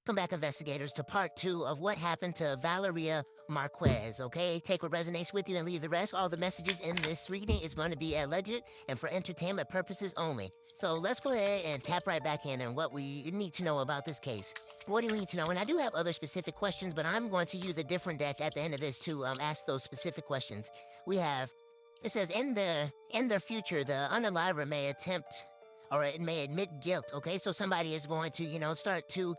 Welcome back, investigators, to part 2 of what happened to Valeria Marquez, okay? Take what resonates with you and leave the rest. All the messages in this reading is going to be alleged and for entertainment purposes only. So let's go ahead and tap right back in on what we need to know about this case. What do you need to know? And I do have other specific questions, but I'm going to use a different deck at the end of this to ask those specific questions. We have, it says, in the future, the unaliver may attempt or it may admit guilt, okay? So somebody is going to, start to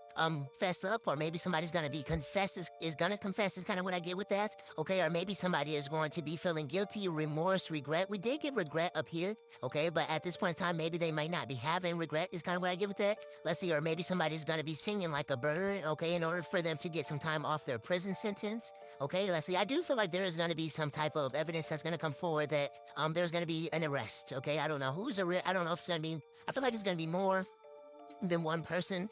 fess up, or maybe somebody's gonna be gonna confess is kind of what I get with that, okay? Or maybe somebody is going to be feeling guilty, remorse, regret. We did get regret up here, okay? But at this point in time, maybe they might not be having regret is kind of what I get with that. Let's see, or maybe somebody's gonna be singing like a bird, okay? In order for them to get some time off their prison sentence, okay? Let's see, I do feel like there is gonna be some type of evidence that's gonna come forward that there's gonna be an arrest, okay? I don't know who's I don't know if it's gonna be, I feel like it's gonna be more than one person.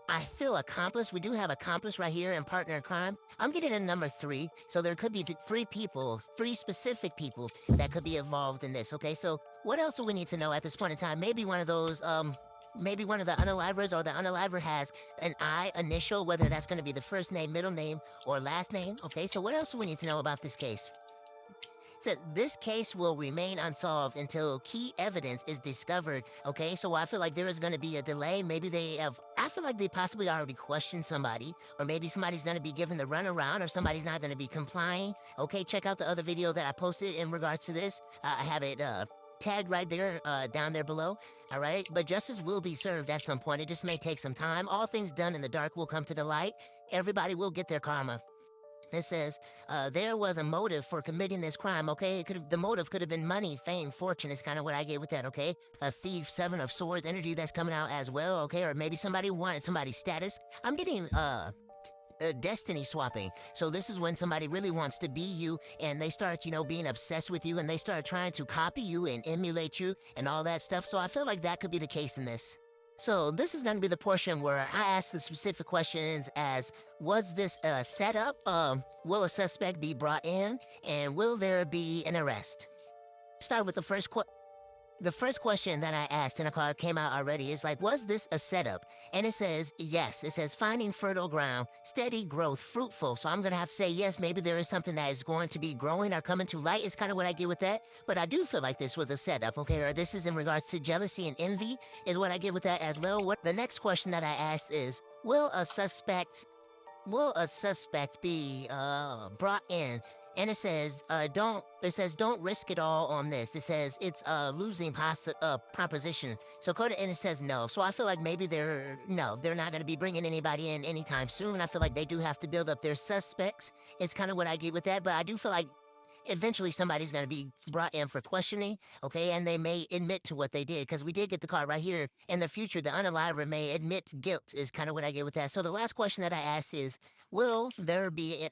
I feel accomplice. We do have accomplice right here and partner in crime. I'm getting a number 3, so there could be 3 people, 3 specific people that could be involved in this, okay? So what else do we need to know at this point in time? Maybe one of those, maybe one of the unalivers or the unaliver has an I initial, whether that's gonna be the first name, middle name, or last name, okay? So what else do we need to know about this case? Said this case will remain unsolved until key evidence is discovered, okay? So I feel like there is going to be a delay. Maybe I feel like they possibly already questioned somebody, or maybe somebody's going to be given the runaround, or somebody's not going to be complying. Okay, check out the other video that I posted in regards to this. I have it tagged right there, down there below, all right? But justice will be served at some point. It just may take some time. All things done in the dark will come to the light. Everybody will get their karma. It says, there was a motive for committing this crime, okay? The motive could have been money, fame, fortune is kind of what I get with that, okay? A thief, 7 of swords, energy that's coming out as well, okay? Or maybe somebody wanted somebody's status. I'm getting, destiny swapping. So this is when somebody really wants to be you and they start, being obsessed with you and they start trying to copy you and emulate you and all that stuff. So I feel like that could be the case in this. So this is going to be the portion where I ask the specific questions as, was this a setup? Will a suspect be brought in? And will there be an arrest? Start with the first question that I asked, and a card came out already, is like, was this a setup? And it says, yes. It says, finding fertile ground, steady growth, fruitful. So I'm going to have to say, yes, maybe there is something that is going to be growing or coming to light is kind of what I get with that. But I do feel like this was a setup, okay? Or this is in regards to jealousy and envy is what I get with that as well. The next question that I asked is, will a suspect be brought in? And it says, don't risk it all on this. It says it's a losing proposition. So and it says no. So I feel like maybe they're not going to be bringing anybody in anytime soon. I feel like they do have to build up their suspects. It's kind of what I get with that. But I do feel like eventually somebody's going to be brought in for questioning, okay? And they may admit to what they did, because we did get the card right here. In the future, the unaliver may admit guilt is kind of what I get with that. So the last question that I asked is, will there be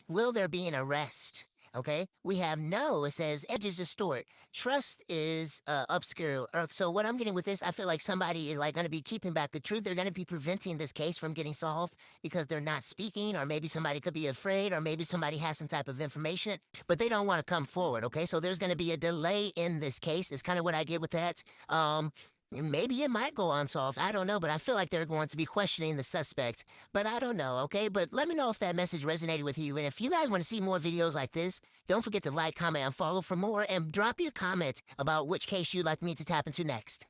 an arrest? Okay, we have no. It says edges distort. Trust is obscure. So what I'm getting with this, I feel like somebody is like going to be keeping back the truth. They're going to be preventing this case from getting solved because they're not speaking, or maybe somebody could be afraid, or maybe somebody has some type of information, but they don't want to come forward. Okay, so there's going to be a delay in this case. Is kind of what I get with that. Maybe it might go unsolved. I don't know, but I feel like they're going to be questioning the suspect. But I don't know, okay? But let me know if that message resonated with you. And if you guys want to see more videos like this, don't forget to like, comment, and follow for more. And drop your comments about which case you'd like me to tap into next.